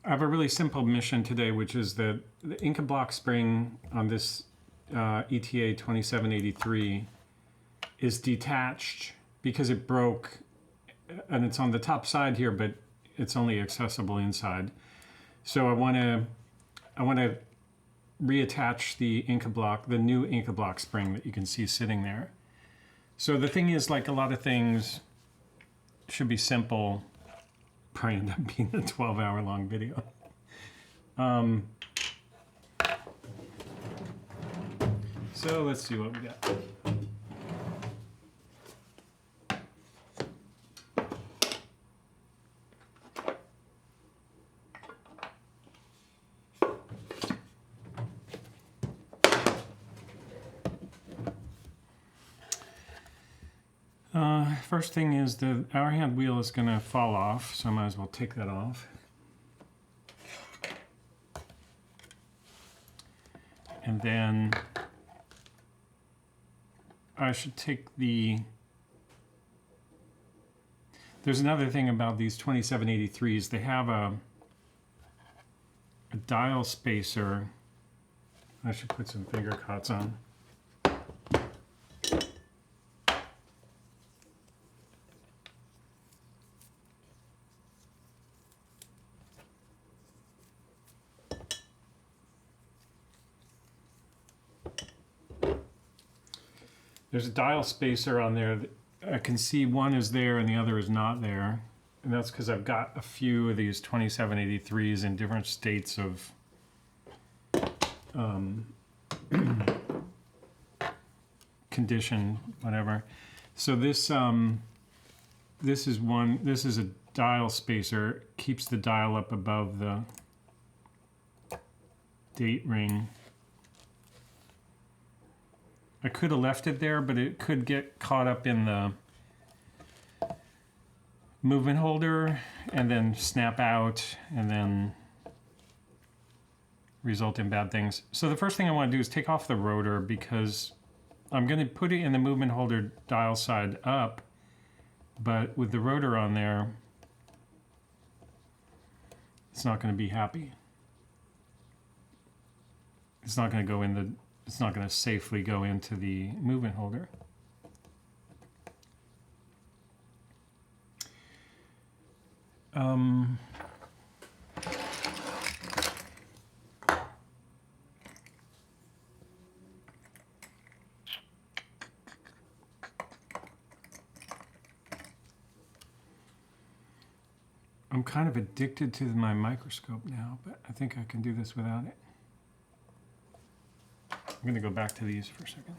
I have a really simple mission today, which is that the Incabloc spring on this ETA 2783 is detached because it broke, and it's on the top side here, but it's only accessible inside. So I want to reattach the Incabloc, the new Incabloc spring that you can see sitting there. So the thing is, like a lot of things, should be simple. Probably end up being a 12-hour long video. So let's see what we got. First thing is the hour hand wheel is going to fall off, so I might as well take that off. And then I should take the... There's another thing about these 2783s. They have a dial spacer. I should put some finger cots on. There's a dial spacer on there. I can see one is there and the other is not there. And that's because I've got a few of these 2783s in different states of condition, whatever. So this is a dial spacer, keeps the dial up above the date ring. I could have left it there, but it could get caught up in the movement holder and then snap out and then result in bad things. So the first thing I want to do is take off the rotor, because I'm going to put it in the movement holder dial side up, but with the rotor on there, it's not going to be happy. It's not going to go in the... It's not going to safely go into the movement holder. I'm kind of addicted to my microscope now, but I think I can do this without it. I'm going to go back to these for a second.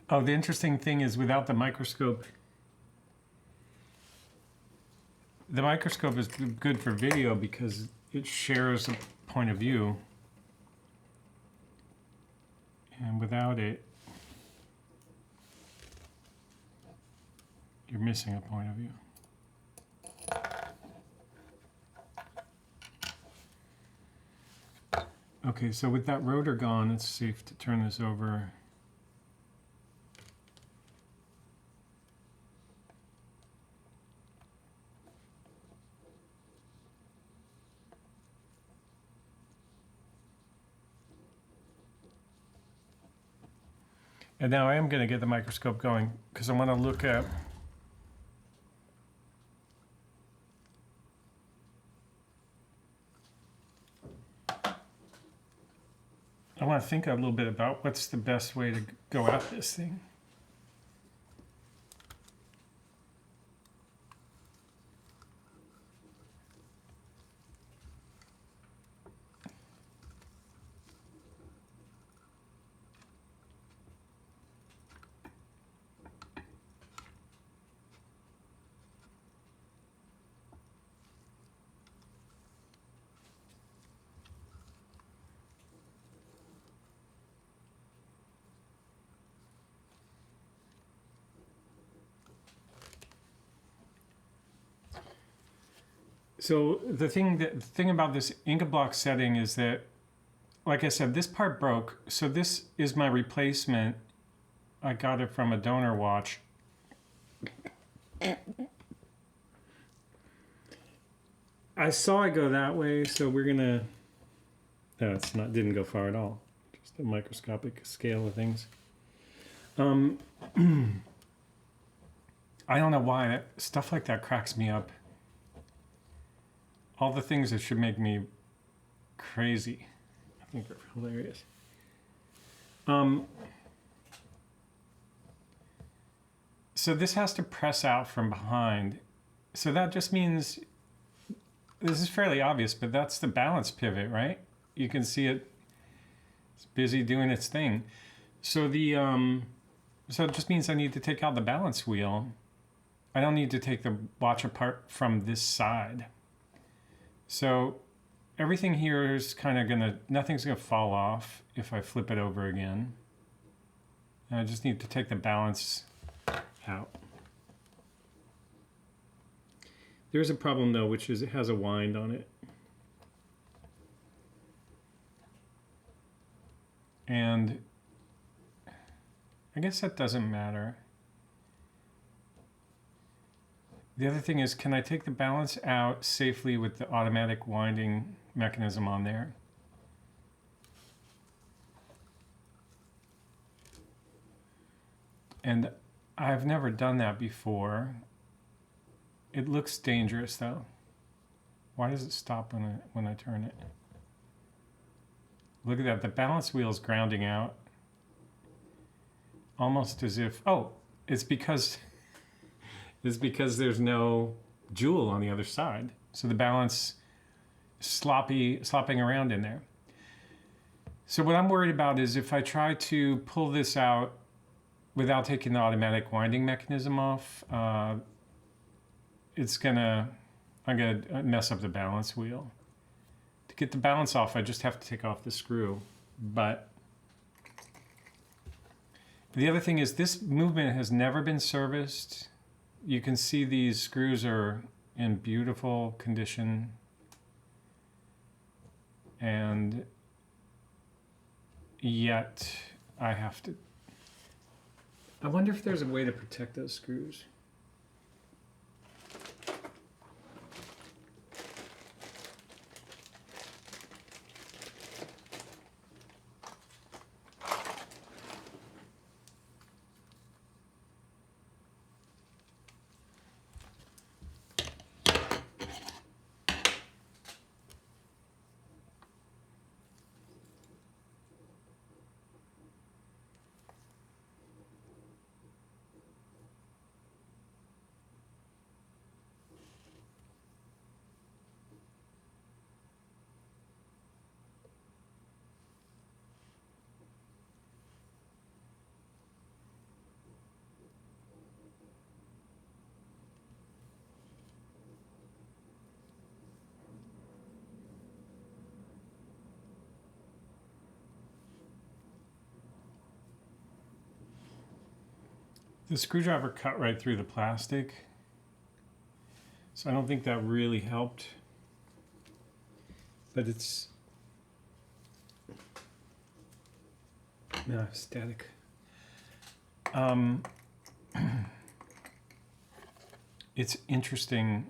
Oh, the interesting thing is without the microscope is good for video because it shares a point of view. And without it, you're missing a point of view. Okay, so with that rotor gone, it's safe to turn this over. And now I am going to get the microscope going because I want to look at I want to think a little bit about what's the best way to go at this thing. So the thing about this Incabloc setting is that, like I said, this part broke. So this is my replacement. I got it from a donor watch. I saw it go that way, so we're gonna. No, it's not. Didn't go far at all. Just a microscopic scale of things. I don't know why stuff like that cracks me up. All the things that should make me crazy, I think are hilarious. So this has to press out from behind. So that just means, this is fairly obvious, but that's the balance pivot, right? You can see it, it's busy doing its thing. So so it just means I need to take out the balance wheel. I don't need to take the watch apart from this side. So everything here is kind of nothing's gonna fall off if I flip it over again. And I just need to take the balance out. There's a problem though, which is it has a wind on it. And I guess that doesn't matter. The other thing is, can I take the balance out safely with the automatic winding mechanism on there? And I've never done that before. It looks dangerous though. Why does it stop when I turn it? Look at that, the balance wheel is grounding out. Almost as if, oh, it's because there's no jewel on the other side. So the balance is slopping around in there. So what I'm worried about is if I try to pull this out without taking the automatic winding mechanism off, I'm gonna mess up the balance wheel. To get the balance off, I just have to take off the screw. But the other thing is this movement has never been serviced. You can see these screws are in beautiful condition. And yet I have to. I wonder if there's a way to protect those screws. The screwdriver cut right through the plastic, so I don't think that really helped, but it's static. It's interesting.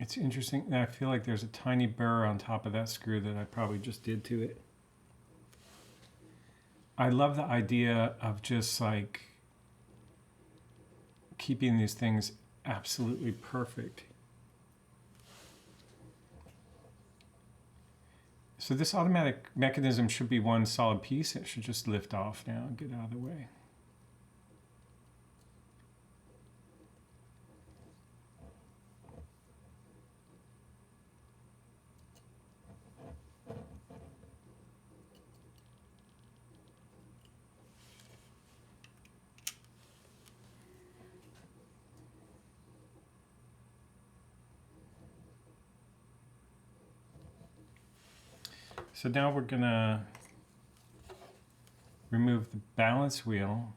It's interesting that I feel like there's a tiny burr on top of that screw that I probably just did to it. I love the idea of just like keeping these things absolutely perfect. So this automatic mechanism should be one solid piece. It should just lift off now and get out of the way. So now we're gonna remove the balance wheel.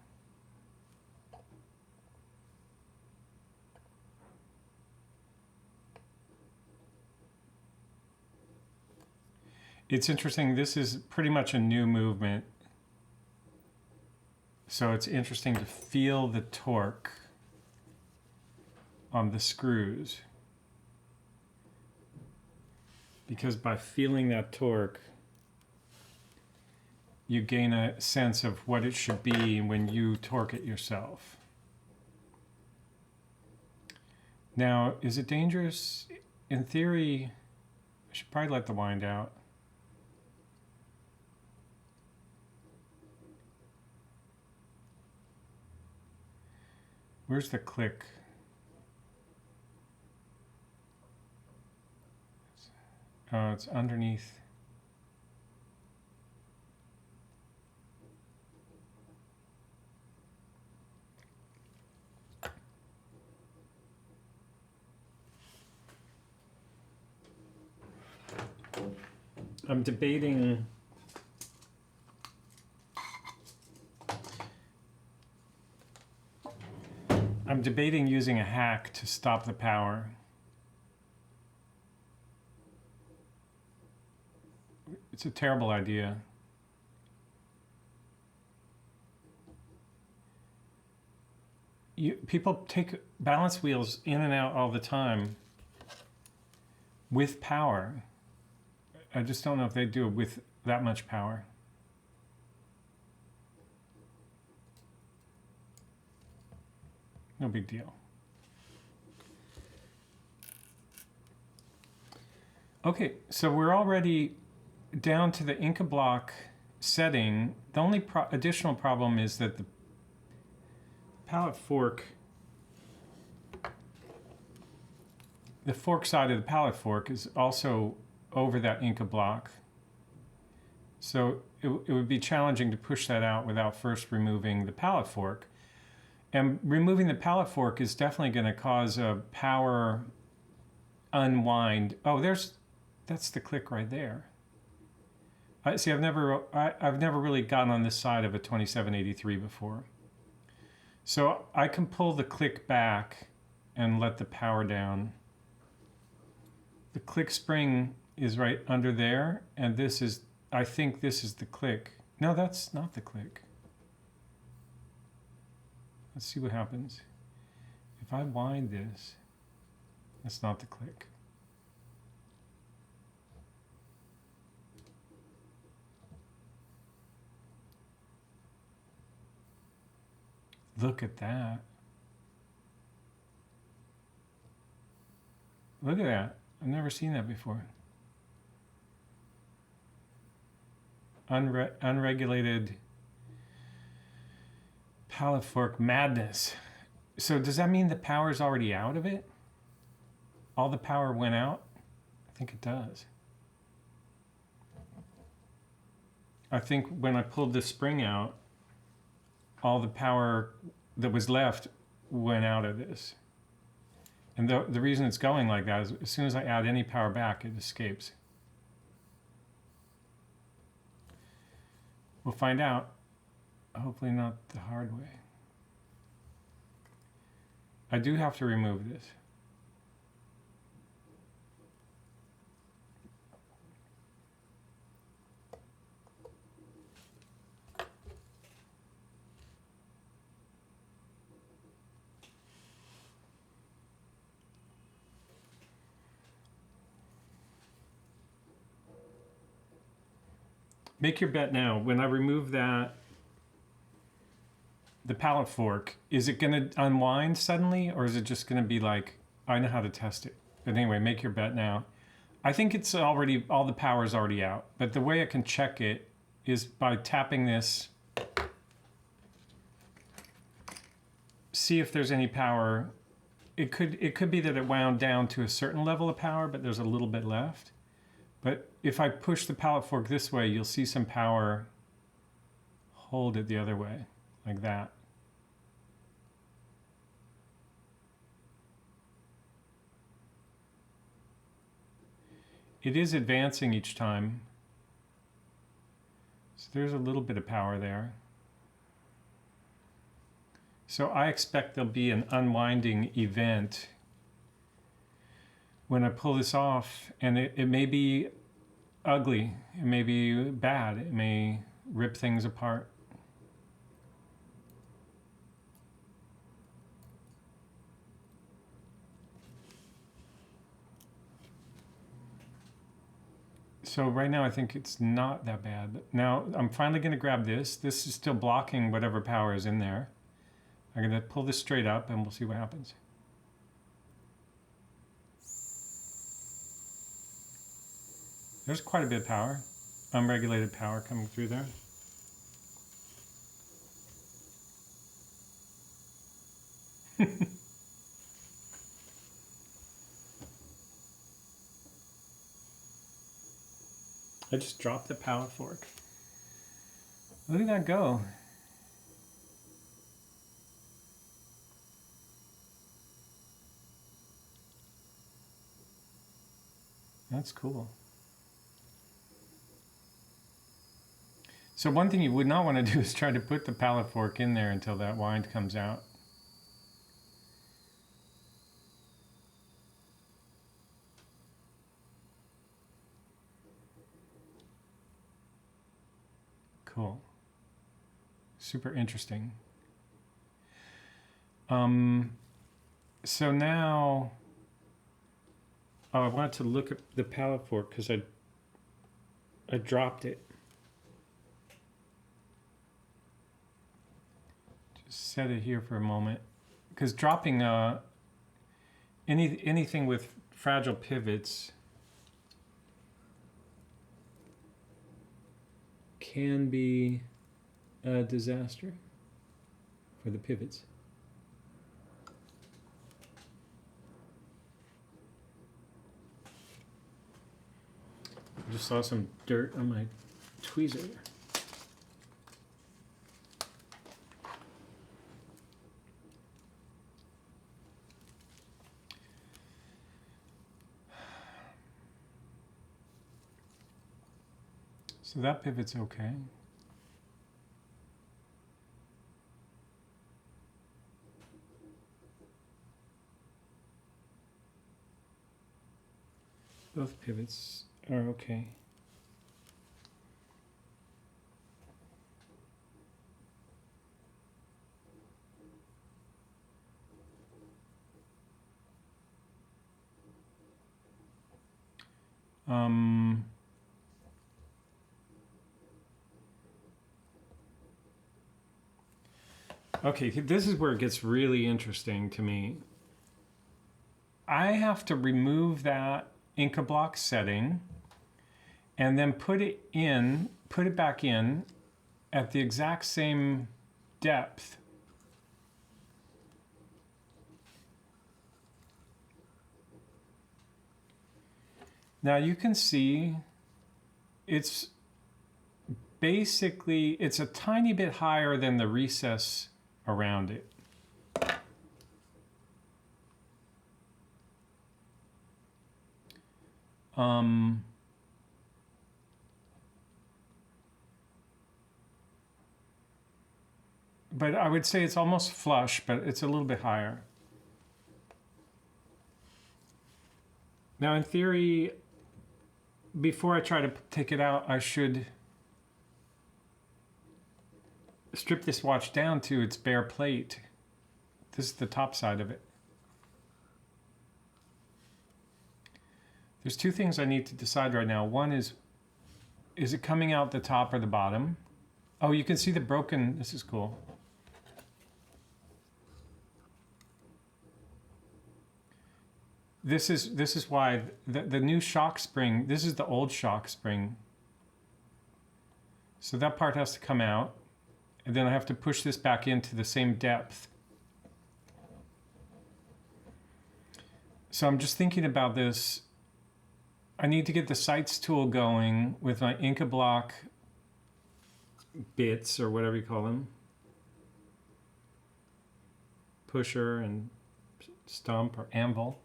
It's interesting. This is pretty much a new movement. So it's interesting to feel the torque on the screws. Because by feeling that torque, you gain a sense of what it should be when you torque it yourself. Now, is it dangerous? In theory, I should probably let the wind out. Where's the click? Oh, it's underneath. I'm debating using a hack to stop the power. It's a terrible idea. People take balance wheels in and out all the time with power. I just don't know if they do it with that much power. No big deal. Okay, so we're already down to the Incabloc setting. The only additional problem is that the pallet fork, the fork side of the pallet fork is also over that Incabloc. So it would be challenging to push that out without first removing the pallet fork. And removing the pallet fork is definitely going to cause a power unwind. Oh, that's the click right there. See, I've never really gotten on this side of a 2783 before. So I can pull the click back and let the power down. The click spring is right under there, and this is, I think this is the click. No, that's not the click. Let's see what happens. If I wind this, that's not the click. Look at that. Look at that. I've never seen that before. Unregulated pallet fork madness. So does that mean the power is already out of it? All the power went out? I think it does. I think when I pulled this spring out, all the power that was left went out of this. And the reason it's going like that is as soon as I add any power back, it escapes. We'll find out. Hopefully not the hard way. I do have to remove this. Make your bet now. When I remove that, the pallet fork, is it going to unwind suddenly, or is it just going to be like, I know how to test it. But anyway, make your bet now. I think it's already, all the power is already out. But the way I can check it is by tapping this. See if there's any power. It could be that it wound down to a certain level of power, but there's a little bit left. But if I push the pallet fork this way, you'll see some power hold it the other way, like that. It is advancing each time. So there's a little bit of power there. So I expect there'll be an unwinding event when I pull this off, and it may be ugly. It may be bad. It may rip things apart. So right now I think it's not that bad. Now I'm finally going to grab this. This is still blocking whatever power is in there. I'm going to pull this straight up and we'll see what happens. There's quite a bit of power, unregulated power coming through there. I just dropped the pallet fork. Look at that go. That's cool. So one thing you would not want to do is try to put the pallet fork in there until that wind comes out. Cool. Super interesting. So now, I wanted to look at the pallet fork because I dropped it. Just set it here for a moment, because dropping anything with fragile pivots can be a disaster for the pivots. I just saw some dirt on my tweezer. So that pivot's okay. Both pivots are okay. Okay, this is where it gets really interesting to me. I have to remove that Incabloc setting and then put it back in at the exact same depth. Now you can see it's basically, it's a tiny bit higher than the recess around it. But I would say it's almost flush, but it's a little bit higher. Now in theory, before I try to take it out, I should strip this watch down to its bare plate. This is the top side of it. There's two things I need to decide right now. One is it coming out the top or the bottom? Oh, you can see the broken, this is cool. This is why the new shock spring, this is the old shock spring. So that part has to come out, and then I have to push this back into the same depth. So I'm just thinking about this. I need to get the Seitz tool going with my Incabloc bits, or whatever you call them. Pusher and stump or anvil.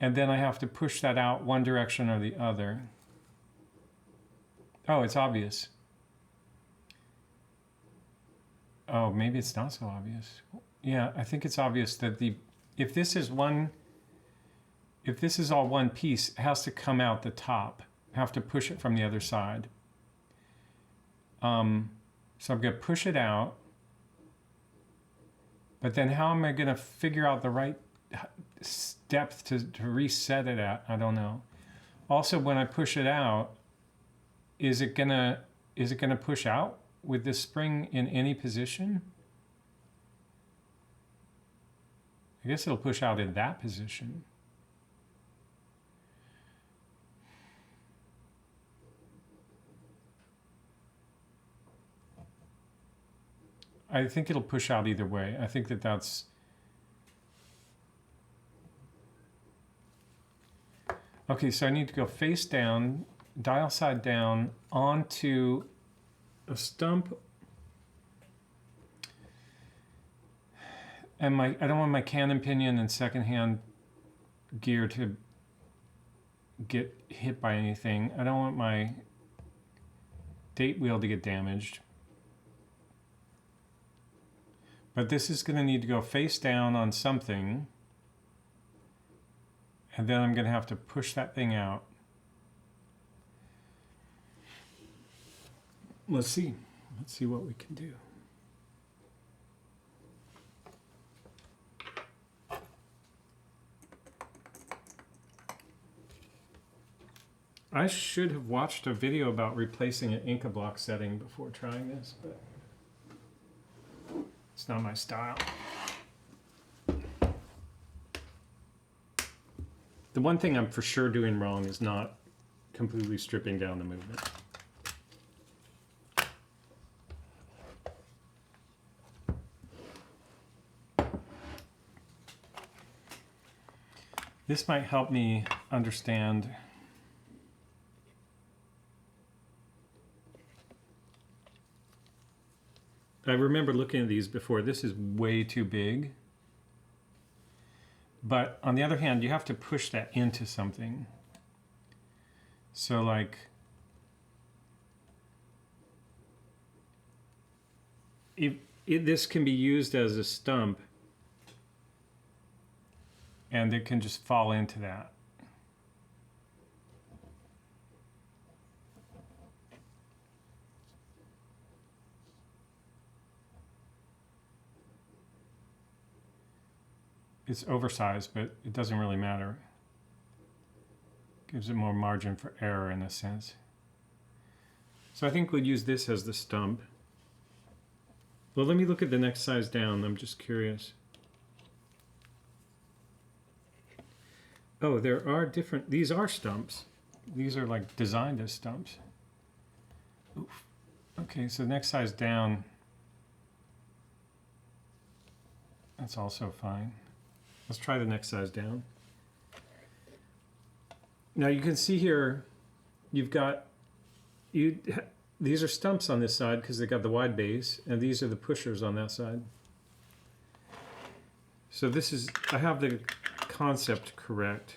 And then I have to push that out one direction or the other. Oh, it's obvious. Oh, maybe it's not so obvious. Yeah, I think it's obvious that if this is all one piece, it has to come out the top. have to push it from the other side. So I'm going to push it out. But then how am I going to figure out the right depth to reset it at? I don't know. Also, when I push it out, is it gonna push out with this spring in any position? I guess it'll push out in that position. I think it'll push out either way. I think that's... Okay, so I need to go face down, dial side down, onto a stump. And I don't want my cannon pinion and second hand gear to get hit by anything. I don't want my date wheel to get damaged. But this is going to need to go face down on something. And then I'm going to have to push that thing out. Let's see. Let's see what we can do. I should have watched a video about replacing an Incabloc setting before trying this, but it's not my style. The one thing I'm for sure doing wrong is not completely stripping down the movement. This might help me understand I remember looking at these before. This is way too big. But on the other hand, you have to push that into something. So like, this can be used as a stump and it can just fall into that. It's oversized, but it doesn't really matter. Gives it more margin for error in a sense. So I think we'll use this as the stump. Well, let me look at the next size down. I'm just curious. Oh, there are different, these are stumps. These are like designed as stumps. Oof. Okay, so the next size down, that's also fine. Let's try the next size down. Now you can see here, you've got, these are stumps on this side because they got the wide base, and these are the pushers on that side. So this is, I have the concept correct.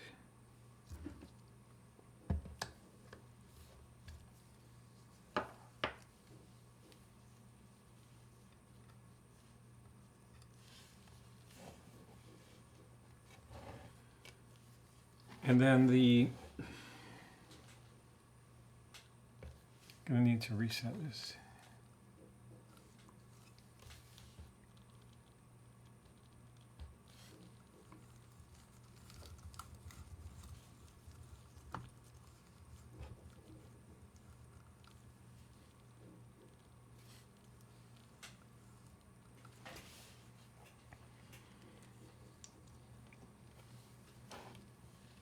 And then gonna need to reset this.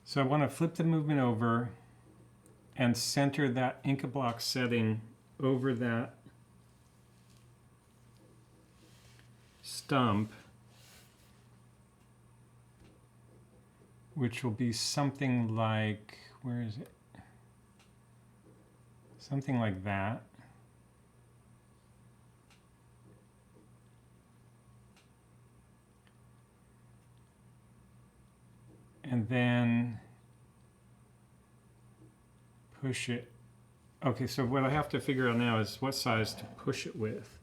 So I want to flip the movement over and center that Incabloc setting over that stump, which will be something like, where is it? Something like that. And then push it. Okay, so what I have to figure out now is what size to push it with.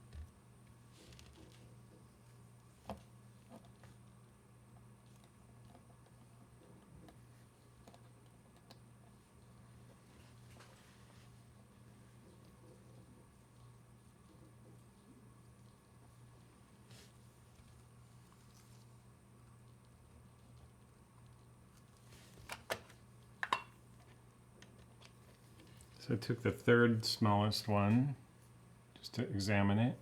So I took the third smallest one just to examine it.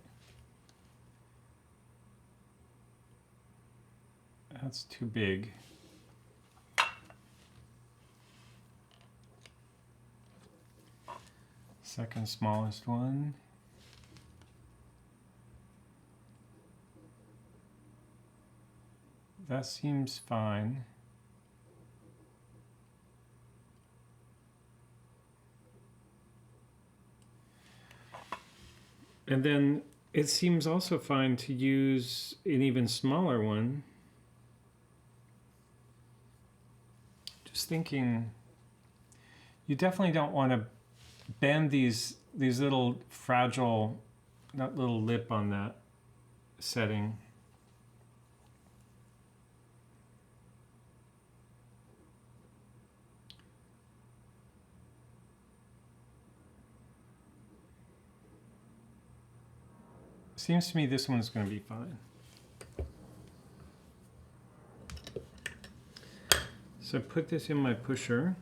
That's too big. Second smallest one. That seems fine. And then it seems also fine to use an even smaller one. Just thinking, you definitely don't want to bend these little fragile, that little lip on that setting. Seems to me this one's going to be fine. So put this in my pusher.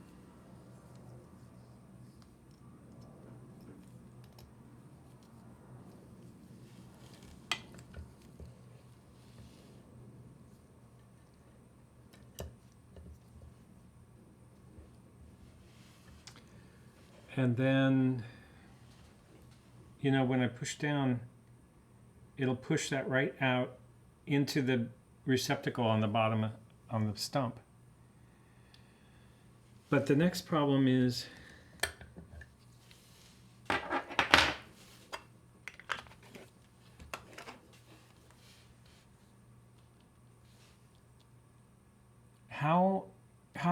And then, you know, when I push down, it'll push that right out into the receptacle on the bottom on the stump. But the next problem is how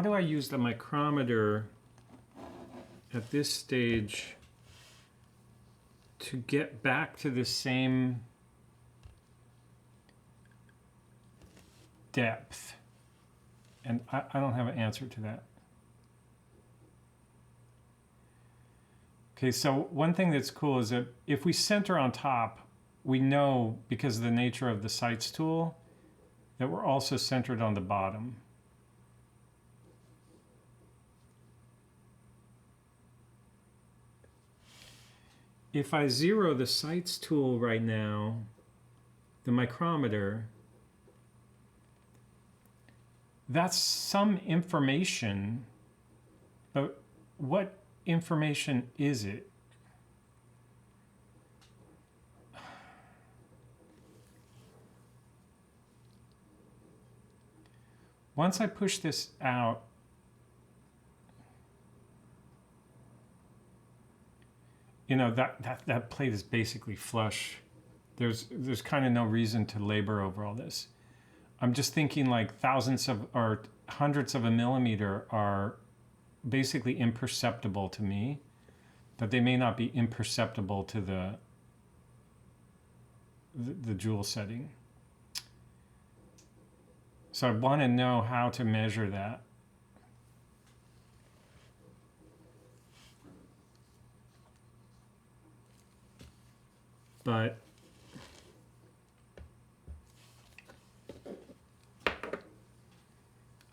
do I use the micrometer at this stage to get back to the same depth? And I don't have an answer to that. Okay, so one thing that's cool is that if we center on top, we know, because of the nature of the Seitz tool, that we're also centered on the bottom. If I zero the Seitz tool right now, the micrometer, that's some information, but what information is it? Once I push this out, you know, that plate is basically flush. There's kind of no reason to labor over all this. I'm just thinking like thousandths of or hundredths of a millimeter are basically imperceptible to me, but they may not be imperceptible to the jewel setting. So I want to know how to measure that. But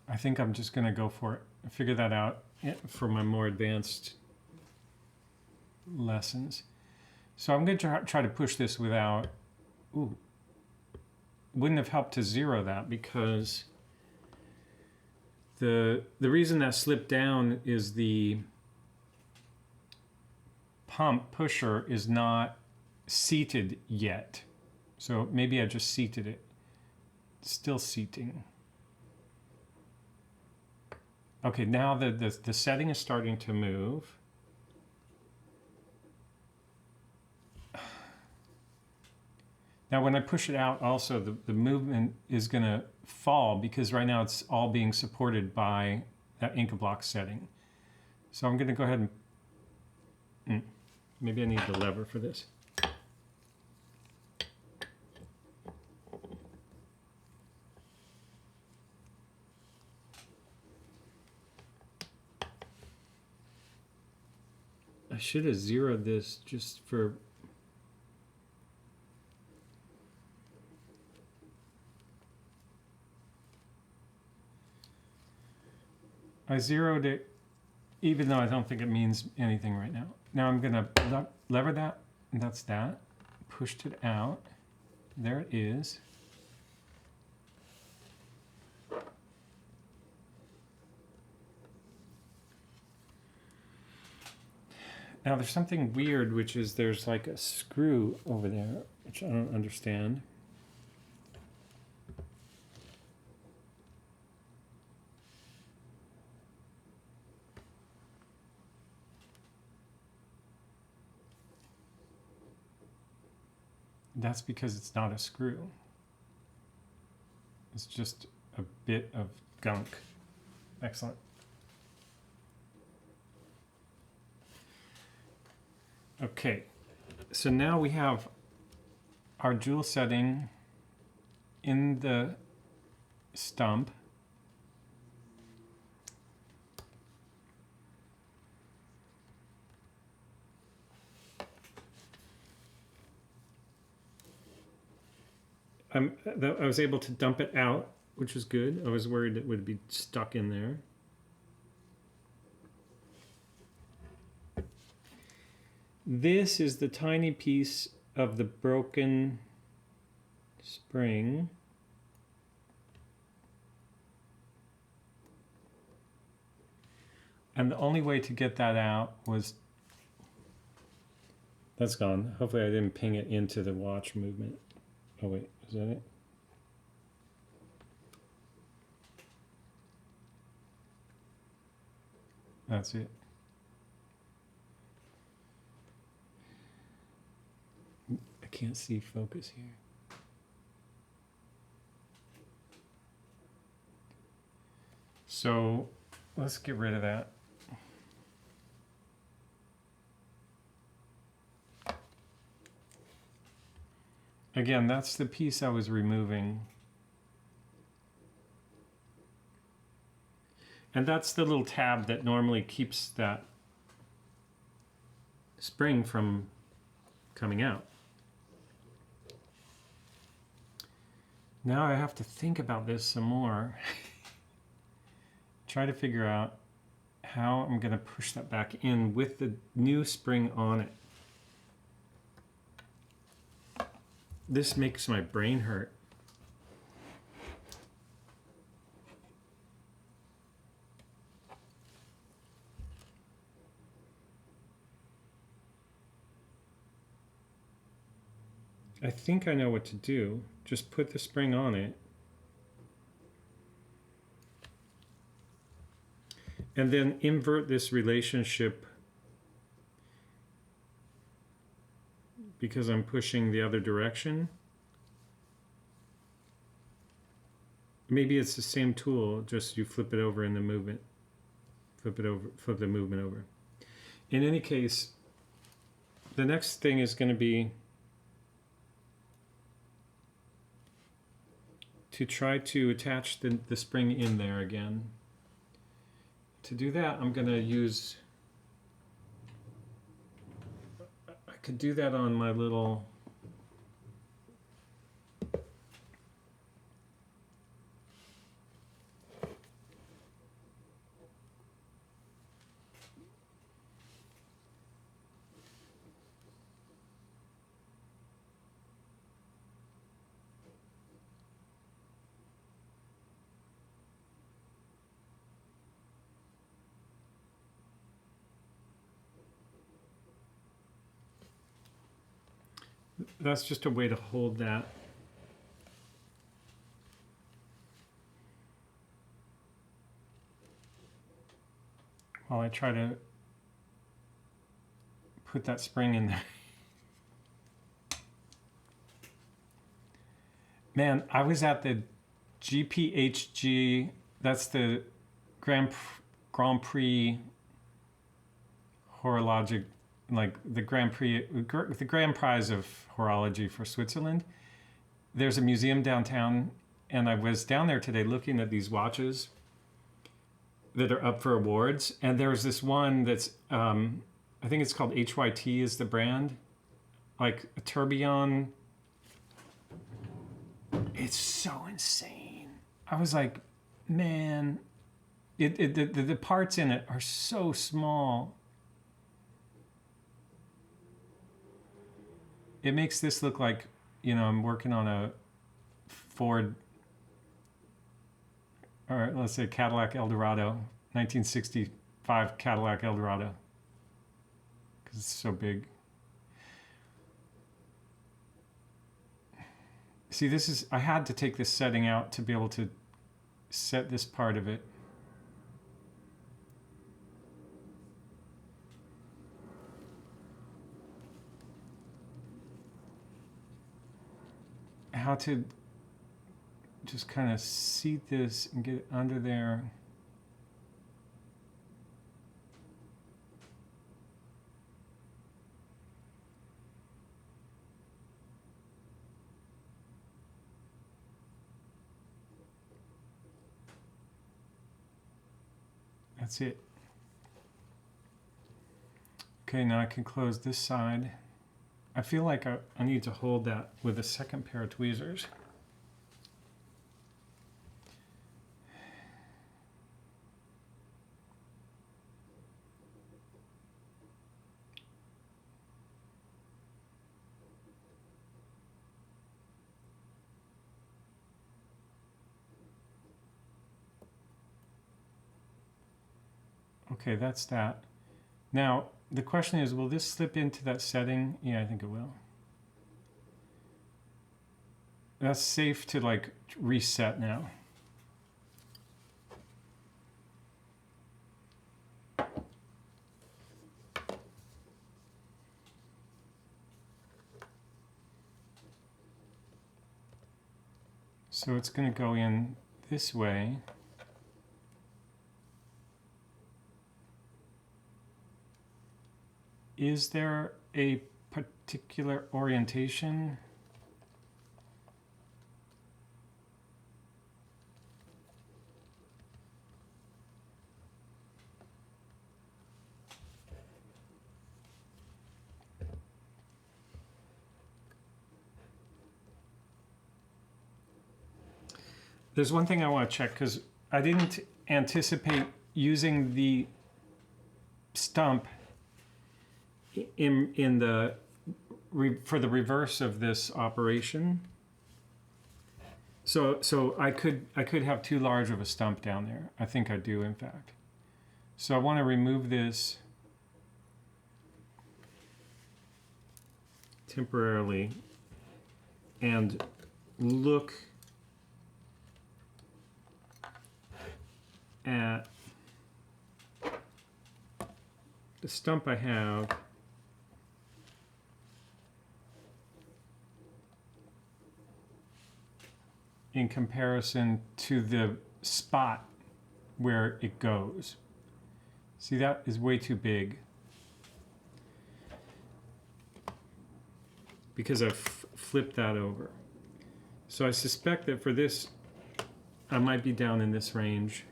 I think I'm just going to go for it, figure that out for my more advanced lessons. So I'm going to try to push this without, ooh, wouldn't have helped to zero that, because the reason that slipped down is the pump pusher is not seated yet. So maybe I just seated it. Still seating. Okay, now the setting is starting to move. Now when I push it out also, the movement is going to fall, because right now it's all being supported by that Incabloc setting. So I'm going to go ahead and, maybe I need the lever for this. I should have zeroed this just for... I zeroed it even though I don't think it means anything right now. Now I'm gonna lever that, and that's that. Pushed it out. There it is. Now there's something weird, which is there's like a screw over there, which I don't understand. That's because it's not a screw. It's just a bit of gunk. Excellent. Okay, so now we have our jewel setting in the stump. I was able to dump it out, which is good. I was worried it would be stuck in there. This is the tiny piece of the broken spring. And the only way to get that out was... That's gone. Hopefully I didn't ping it into the watch movement. Oh wait, is that it? That's it. I can't see focus here. So let's get rid of that. Again, that's the piece I was removing. And that's the little tab that normally keeps that spring from coming out. Now I have to think about this some more. Try to figure out how I'm going to push that back in with the new spring on it. This makes my brain hurt. I think I know what to do. Just put the spring on it. And then invert this relationship because I'm pushing the other direction. Maybe it's the same tool, just you flip it over in the movement. Flip it over, flip the movement over. In any case, the next thing is going to be to try to attach the spring in there again. To do that, I'm going to use, I could do that on my little, that's just a way to hold that. While I try to put that spring in there. Man, I was at the GPHG, that's the Grand Prix Horologic, like the Grand Prize of Horology for Switzerland. There's a museum downtown, and I was down there today looking at these watches that are up for awards, and there's this one that's I think it's called HYT is the brand, like a tourbillon. It's so insane. I was like, man, the parts in it are so small. It makes this look like, you know, I'm working on a Ford, or let's say Cadillac Eldorado, 1965 Cadillac Eldorado, because it's so big. See, this is, I had to take this setting out to be able to set this part of it. How to just kind of seat this and get it under there. That's it. Okay, now I can close this side. I feel like I need to hold that with a second pair of tweezers. Okay, that's that. Now, the question is, will this slip into that setting? Yeah, I think it will. That's safe to like reset now. So it's going to go in this way. Is there a particular orientation? There's one thing I want to check because I didn't anticipate using the stump in the for the reverse of this operation. So I could have too large of a stump down there. I think I do, in fact. So I want to remove this temporarily and look at the stump I have. In comparison to the spot where it goes. See, that is way too big. Because I've flipped that over. So I suspect that for this, I might be down in this range.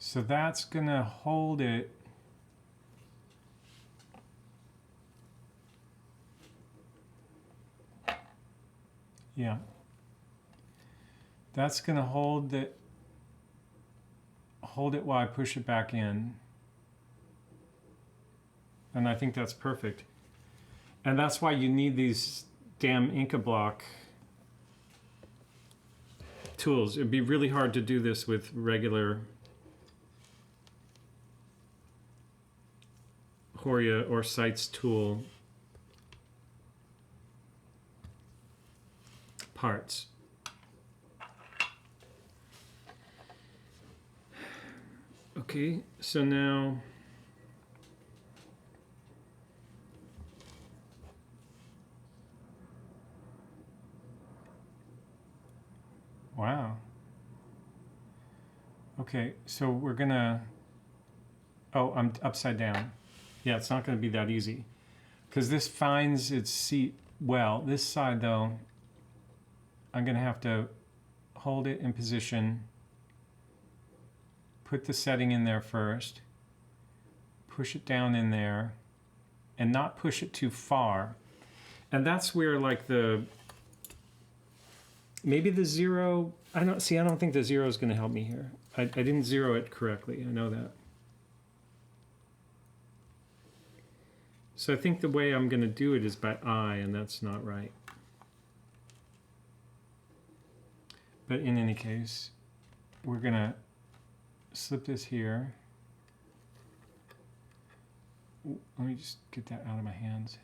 So that's gonna hold it. Yeah. That's gonna hold it while I push it back in. And I think that's perfect. And that's why you need these damn Incabloc tools. It'd be really hard to do this with regular Horia or Seitz tool parts. Okay, so now wow. Okay, so we're gonna, oh, I'm upside down. Yeah, it's not going to be that easy because this finds its seat well. This side, though, I'm going to have to hold it in position, put the setting in there first, push it down in there, and not push it too far. And that's where like maybe the zero, I don't think the zero is going to help me here. I didn't zero it correctly, I know that. So I think the way I'm going to do it is by eye, and that's not right. But in any case, we're going to slip this here. Let me just get that out of my hands.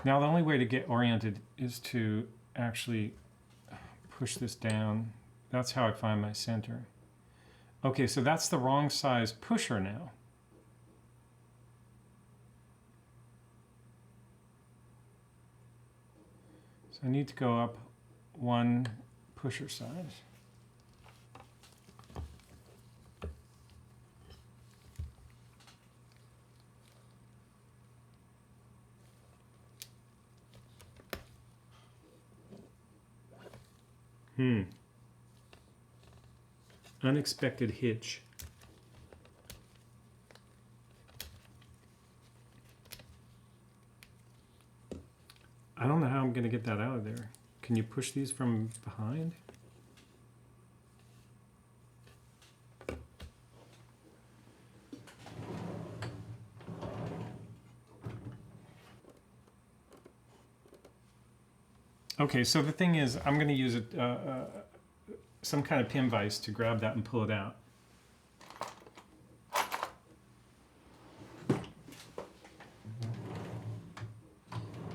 Now the only way to get oriented is to actually push this down. That's how I find my center. Okay, so that's the wrong size pusher now. So I need to go up one pusher size. Unexpected hitch. I don't know how I'm going to get that out of there. Can you push these from behind? Okay, so the thing is, I'm going to use some kind of pin vise to grab that and pull it out.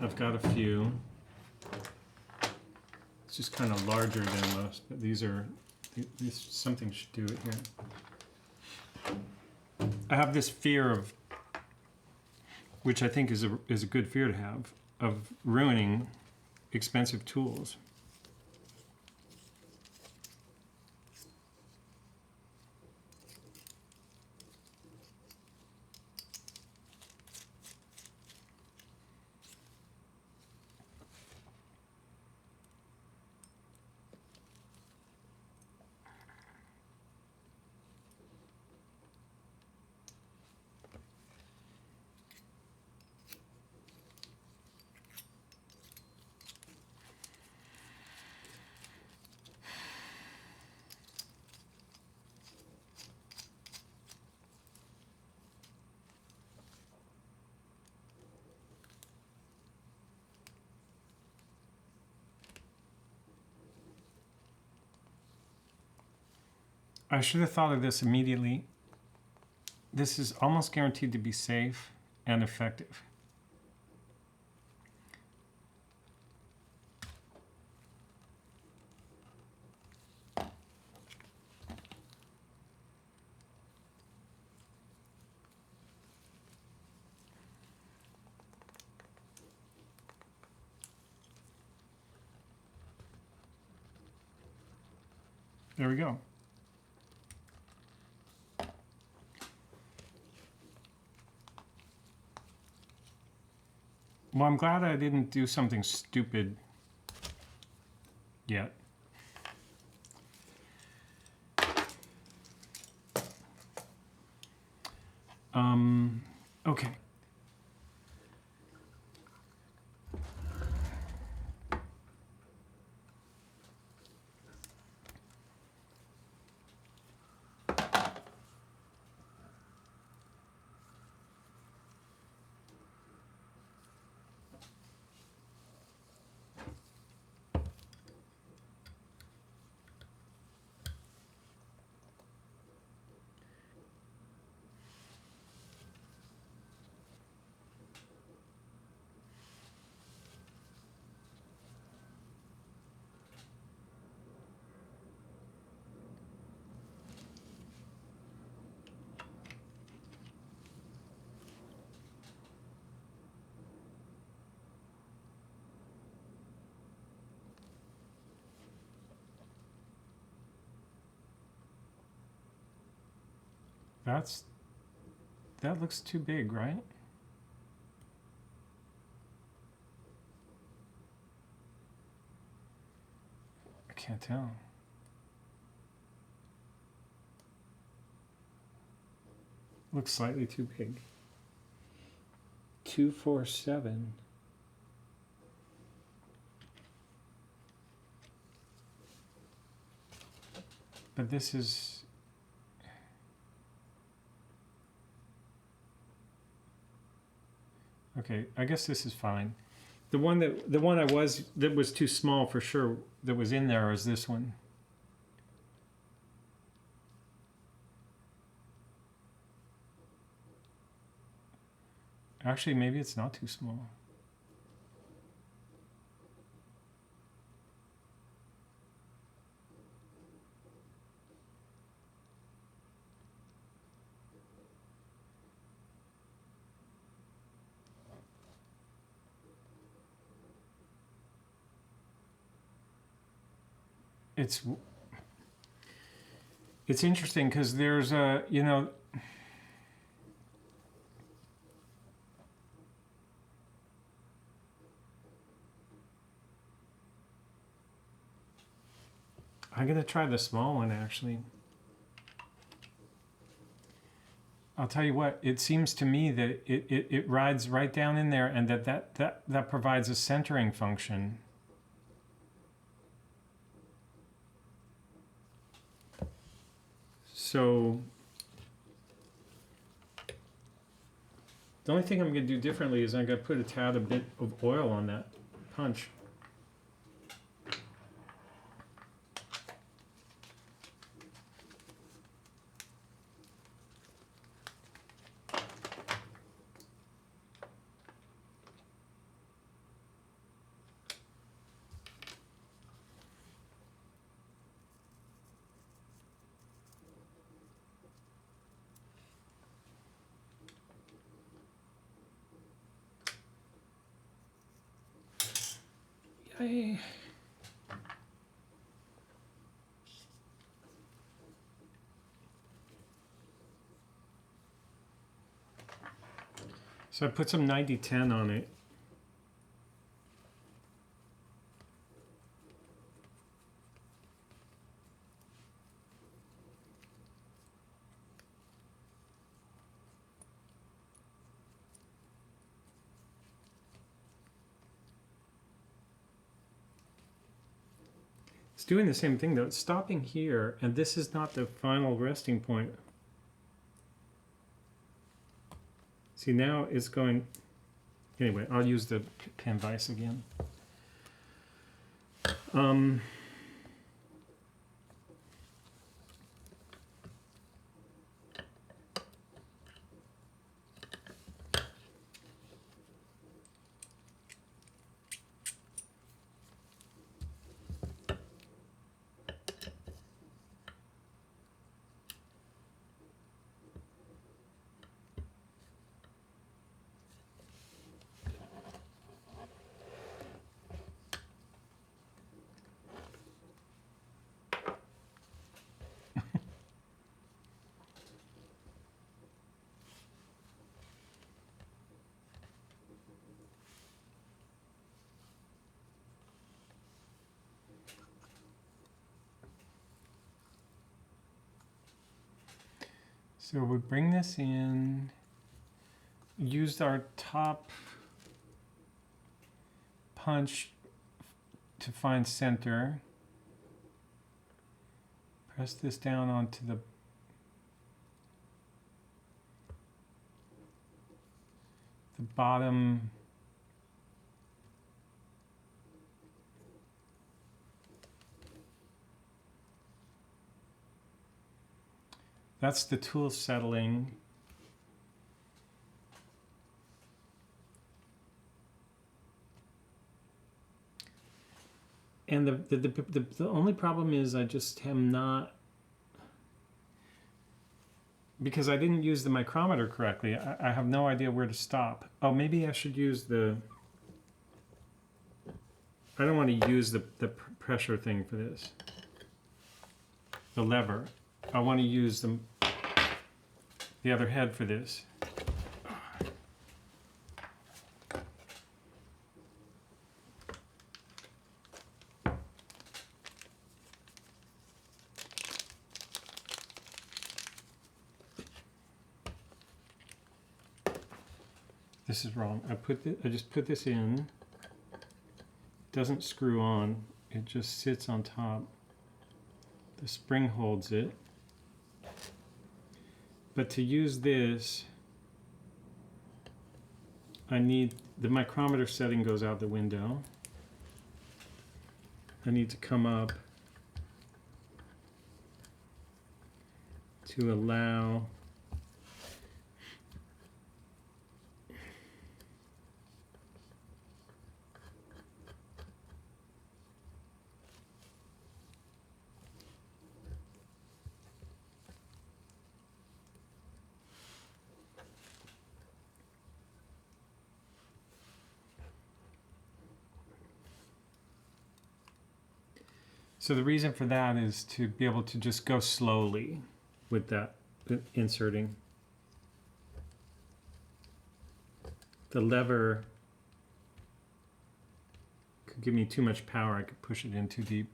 I've got a few. It's just kind of larger than most, but these something should do it here. I have this fear of, which I think is a good fear to have, of ruining expensive tools. I should have thought of this immediately. This is almost guaranteed to be safe and effective. There we go. Well, I'm glad I didn't do something stupid yet. Okay. That looks too big, right? can't tell. Looks slightly too big. 247. But this is... Okay, I guess this is fine. The one that was too small for sure that was in there is this one. Actually, maybe it's not too small. It's interesting because there's a, you know, I'm going to try the small one actually. I'll tell you what, it seems to me that it rides right down in there and that provides a centering function. So the only thing I'm going to do differently is I'm going to put a bit of oil on that punch. Yay. So I put some 90-10 on it. It's doing the same thing though. It's stopping here, and this is not the final resting point. See, now it's going... Anyway, I'll use the pin vise again. So we bring this in, used our top punch to find center. Press this down onto the bottom That's the tool settling. And the only problem is I just am not, because I didn't use the micrometer correctly, I have no idea where to stop. Oh, maybe I should use the, I don't want to use the pressure thing for this. The lever. I want to use the other head for this. this is wrong. I just put this in. Doesn't screw on. It just sits on top. The spring holds it. But to use this, I need the micrometer setting goes out the window. I need to come up to allow So the reason for that is to be able to just go slowly with that inserting. The lever could give me too much power. I could push it in too deep.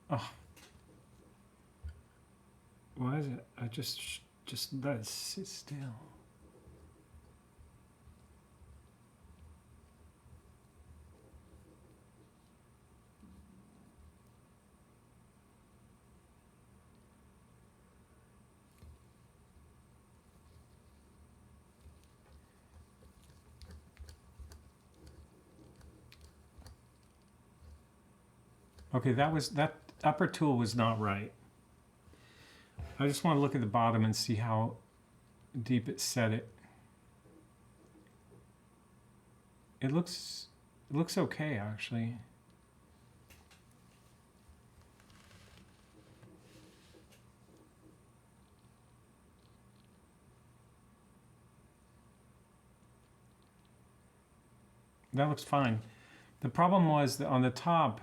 Oh. Why is it? I just let it sit still. Okay, that upper tool was not right. I just want to look at the bottom and see how deep it set it. It looks okay, actually. That looks fine. The problem was that on the top,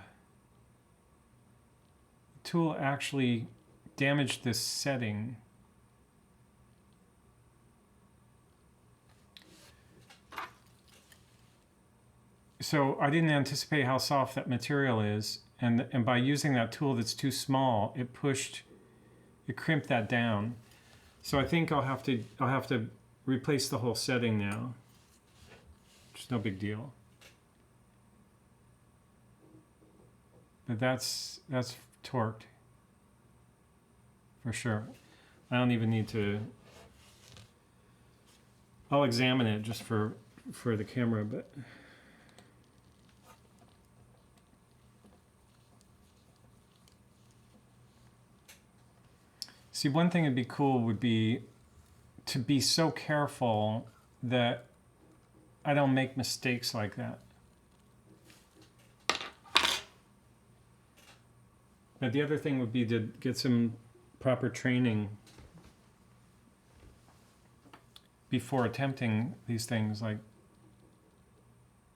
the tool actually damaged this setting. So I didn't anticipate how soft that material is, and by using that tool that's too small, it crimped that down. So I think I'll have to replace the whole setting now. Which is no big deal. But that's torqued. For sure. I don't even need to. I'll examine it just for the camera, but. See, one thing that'd be cool would be to be so careful that I don't make mistakes like that. But the other thing would be to get some proper training before attempting these things. Like,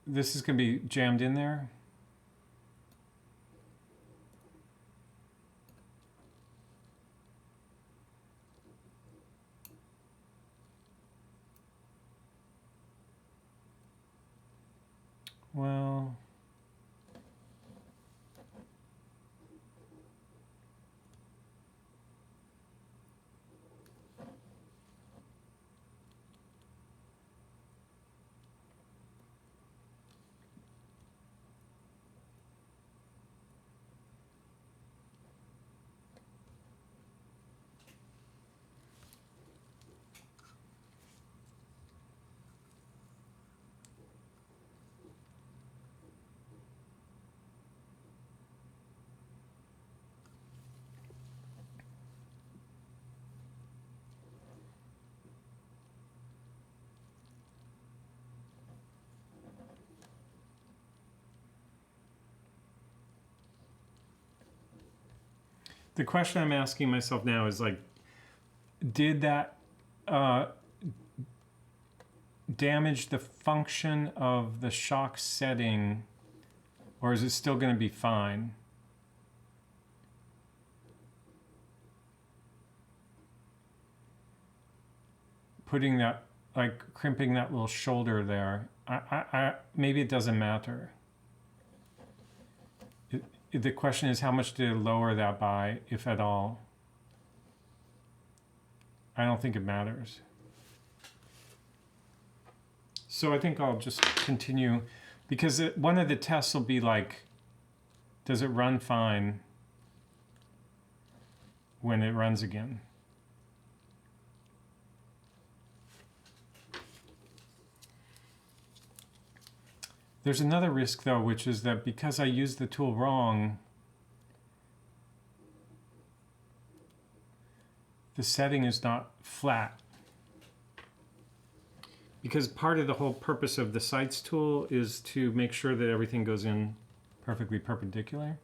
this is going to be jammed in there. Well, the question I'm asking myself now is like, did that damage the function of the shock setting, or is it still going to be fine? Putting that, like crimping that little shoulder there, maybe it doesn't matter. the question is how much to lower that by, if at all. I don't think it matters. So I think I'll just continue, because one of the tests will be like, does it run fine when it runs again? There's another risk though, which is that because I used the tool wrong, the setting is not flat. Because part of the whole purpose of the Seitz tool is to make sure that everything goes in perfectly perpendicular.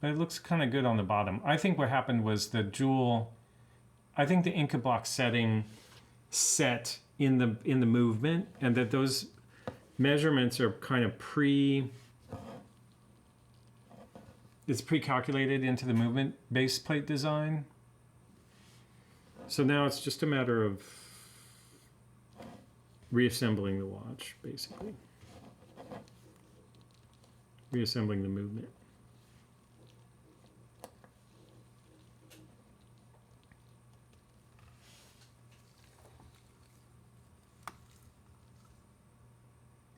But it looks kind of good on the bottom. I think what happened was the jewel, I think the Incabloc setting set in the movement, and that those measurements are kind of it's pre-calculated into the movement base plate design. So now it's just a matter of reassembling the watch, basically. Reassembling the movement.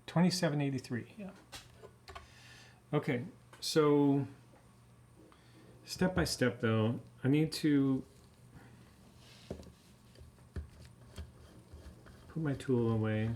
$27.83, yeah. Okay, so step by step though, I need to put my tool away.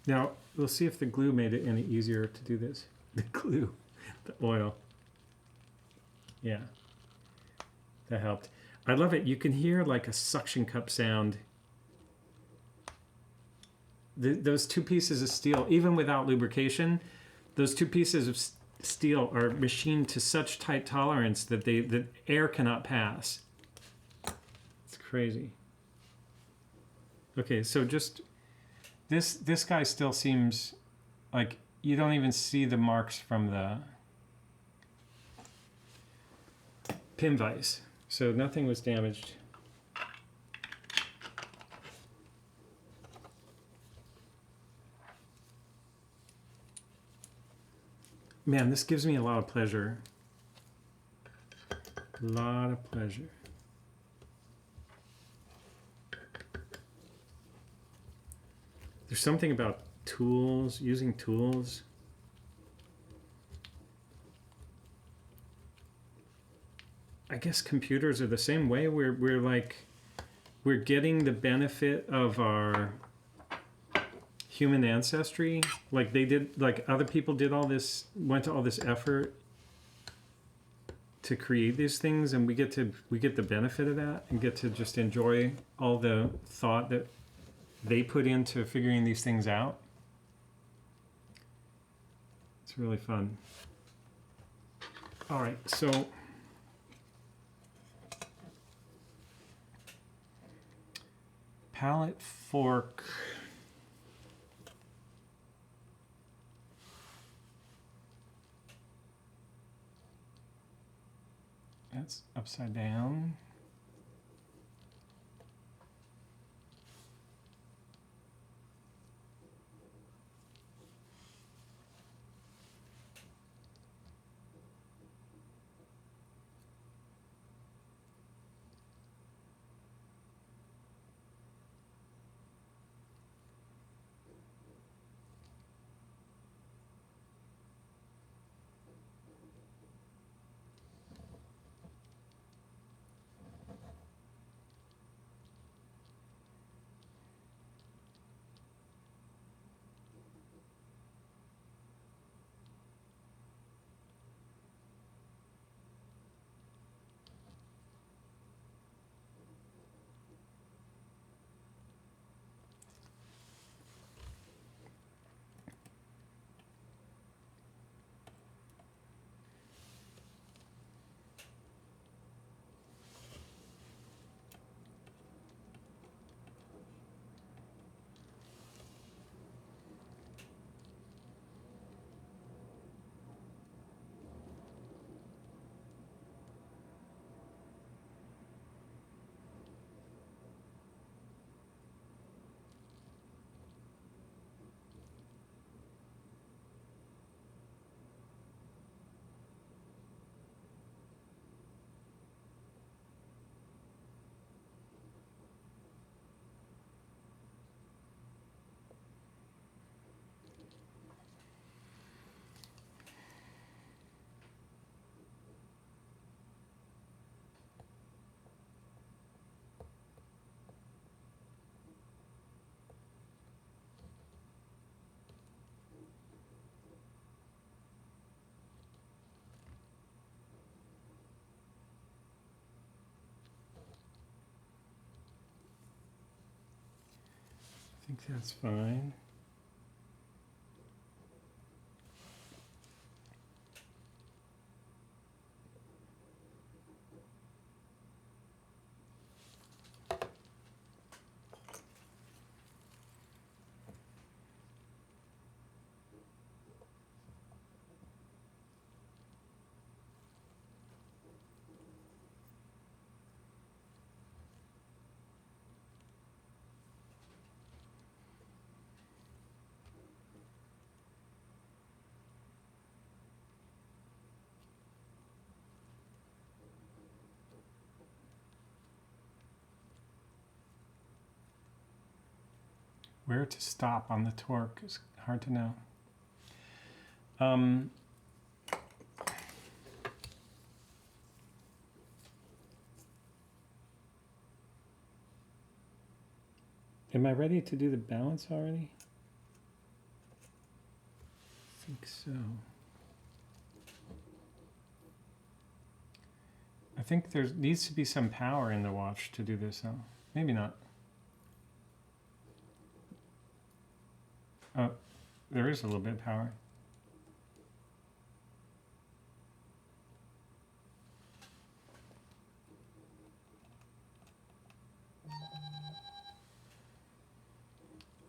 Now, we'll see if the glue made it any easier to do this. The glue, the oil. Yeah, that helped. I love it. You can hear like a suction cup sound. Those two pieces of steel, even without lubrication, those two pieces of steel are machined to such tight tolerance that the air cannot pass. It's crazy. Okay, so just this guy still seems like you don't even see the marks from the pin vise. So nothing was damaged. Man, this gives me a lot of pleasure. A lot of pleasure. There's something about tools, using tools. I guess computers are the same way. We're getting the benefit of our human ancestry. Like they did, like other people did all this, went to all this effort to create these things, and we get the benefit of that and get to just enjoy all the thought that they put into figuring these things out. It's really fun. All right, so pallet fork. That's upside down. think that's fine. Where to stop on the torque is hard to know. Am I ready to do the balance already? I think so. I think there needs to be some power in the watch to do this, though. Maybe not. Oh, there is a little bit of power.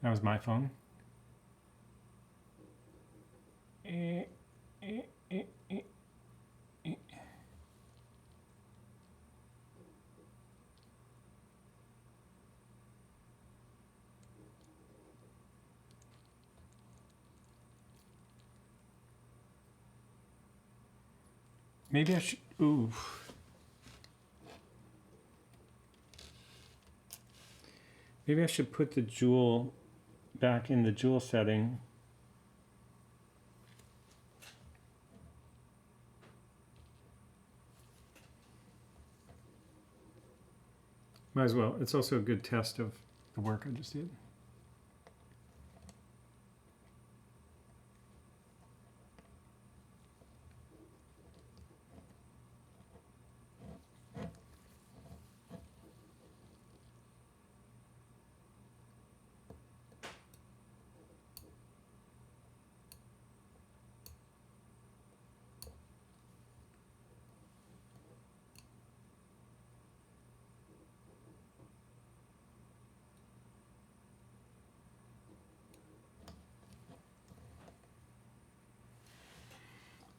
That was my phone. Maybe I should, ooh. Maybe I should put the jewel back in the jewel setting. Might as well. It's also a good test of the work I just did.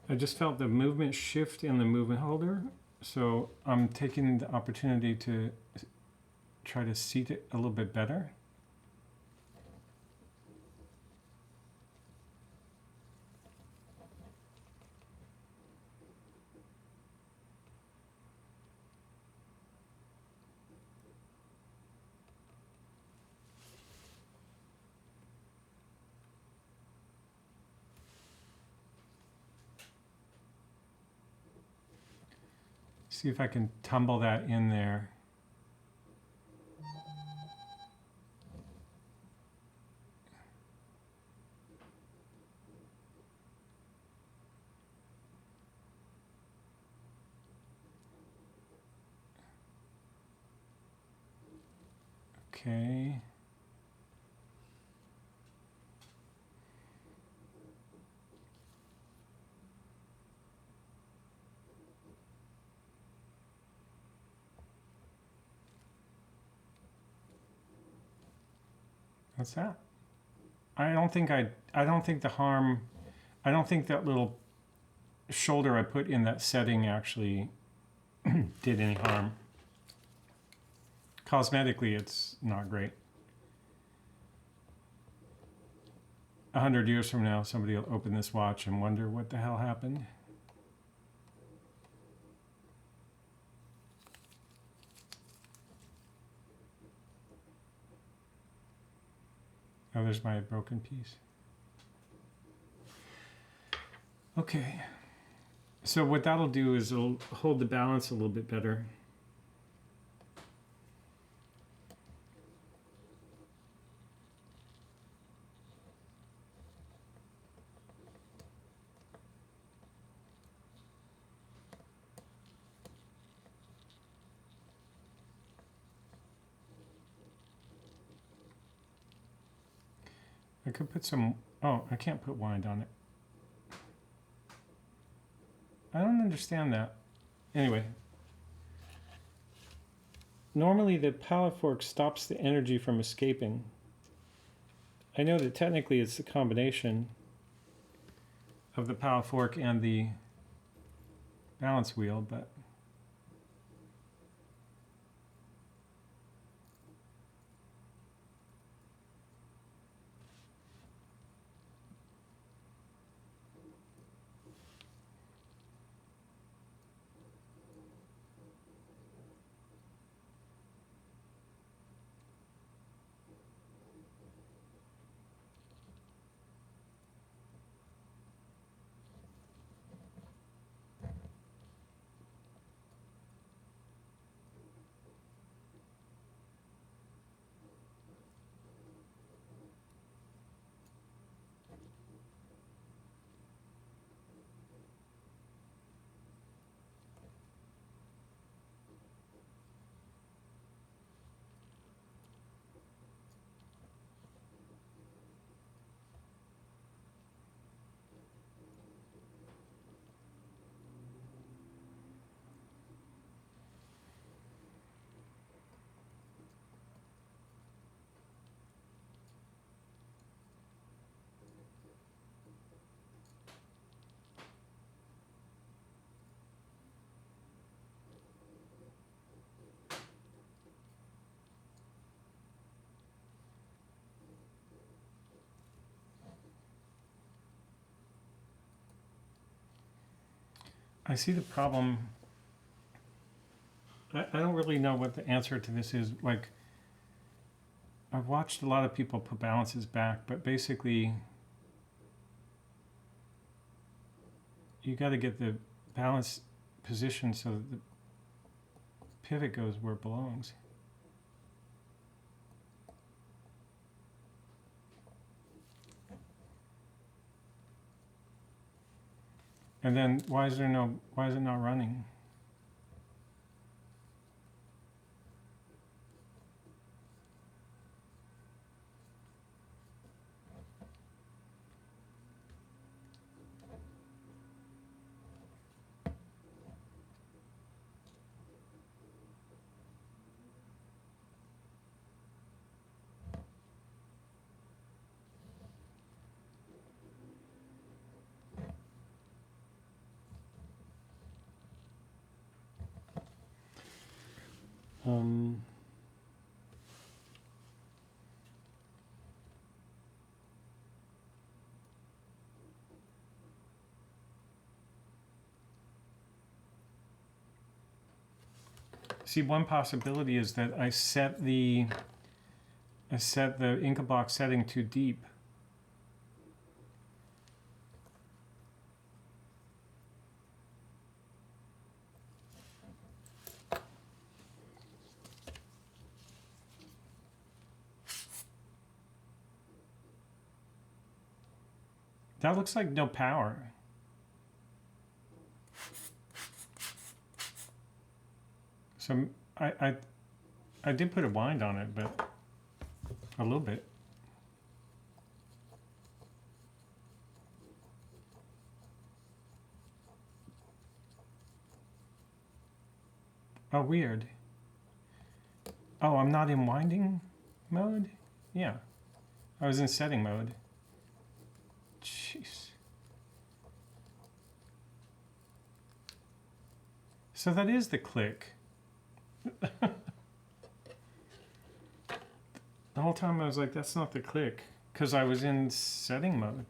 I just felt the movement shift in the movement holder, so I'm taking the opportunity to try to seat it a little bit better. See if I can tumble that in there. Okay. What's that? I don't think that little shoulder I put in that setting actually did any harm. Cosmetically, it's not great. 100 years from now, somebody will open this watch and wonder what the hell happened. Oh, there's my broken piece. Okay. So what that'll do is it'll hold the balance a little bit better. I could put some, oh, I can't put wind on it. I don't understand that. Anyway. Normally the pallet fork stops the energy from escaping. I know that technically it's the combination of the pallet fork and the balance wheel, but I see the problem. I don't really know what the answer to this is. Like, I've watched a lot of people put balances back, but basically you got to get the balance position so that the pivot goes where it belongs. And then why is it not running? See, one possibility is that I set the Incabloc setting too deep. That looks like no power. So I did put a wind on it, but a little bit. Oh, weird. Oh, I'm not in winding mode? Yeah. I was in setting mode. Jeez. So that is the click. The whole time I was like, that's not the click, because I was in setting mode.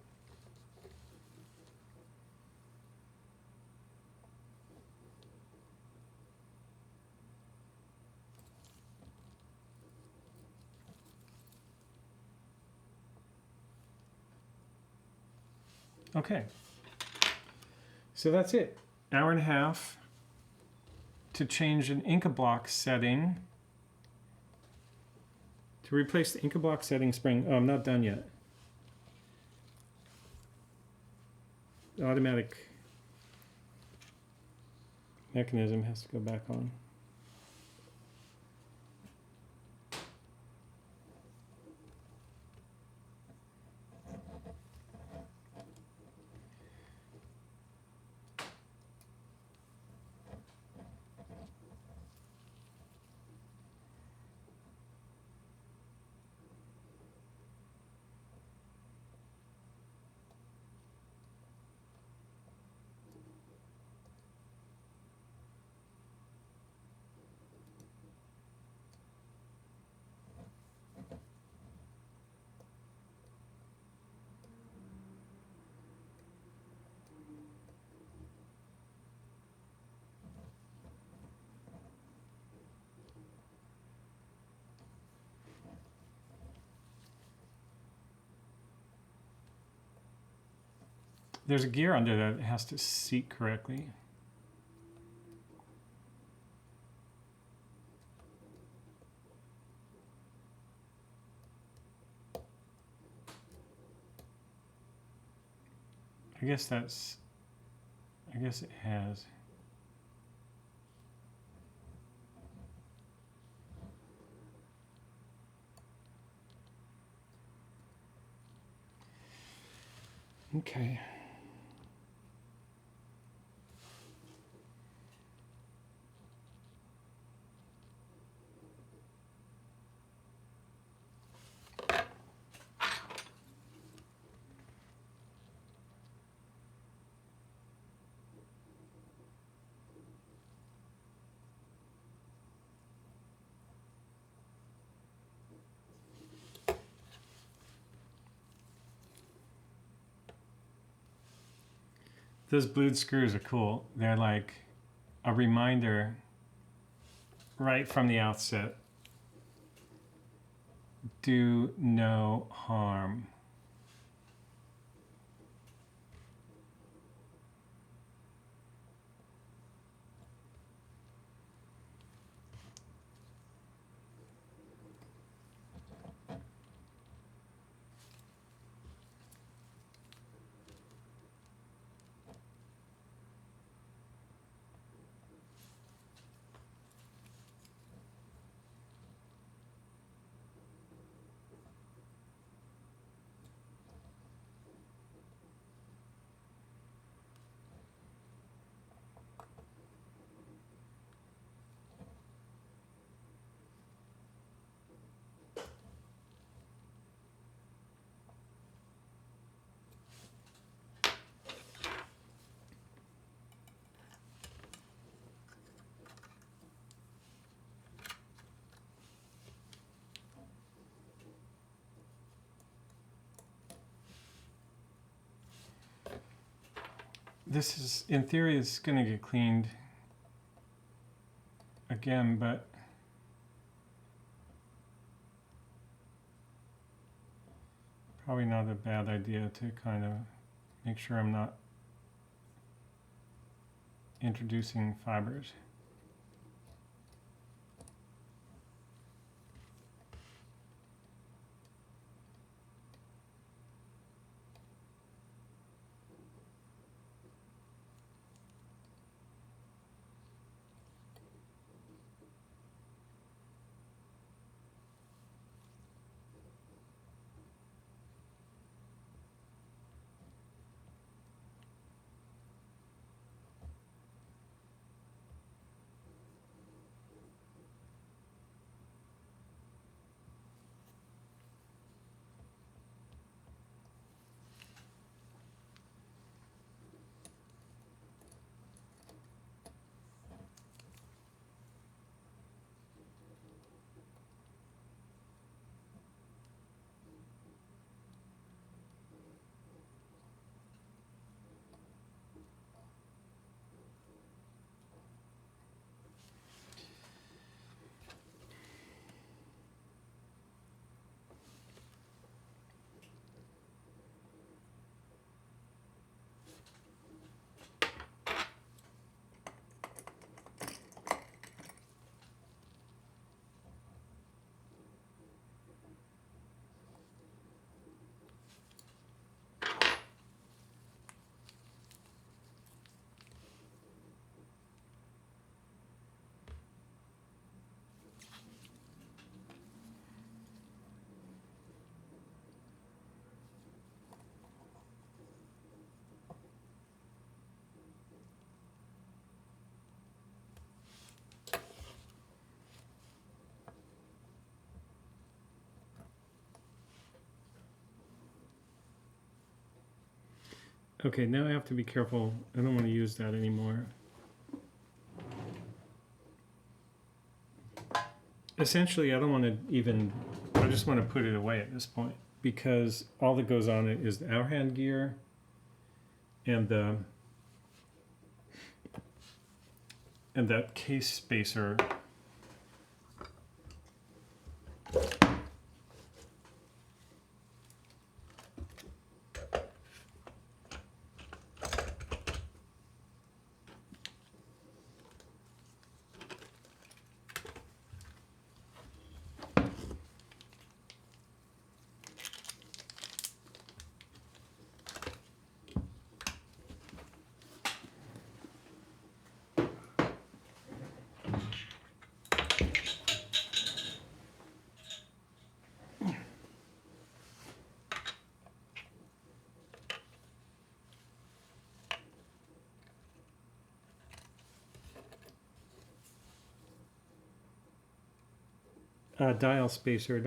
Okay. So that's it. Hour and a half to change an Incabloc setting. To replace the Incabloc setting spring. Oh, I'm not done yet. The automatic mechanism has to go back on. There's a gear under there that has to seat correctly. I guess it has. Okay. Those blued screws are cool. They're like a reminder right from the outset. Do no harm. This is, in theory, it's going to get cleaned again, but probably not a bad idea to kind of make sure I'm not introducing fibers. Okay, now I have to be careful. I don't want to use that anymore. Essentially, I don't want to even, I just want to put it away at this point because all that goes on it is the outhand gear and that case spacer. dial spacer,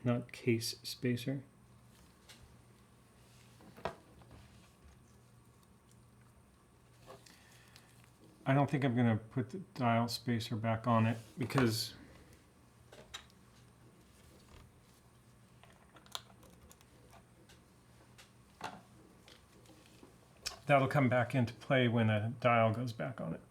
not case spacer. I don't think I'm going to put the dial spacer back on it because that'll come back into play when a dial goes back on it.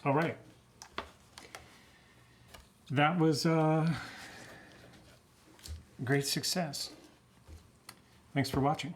All right. That was a great success. Thanks for watching.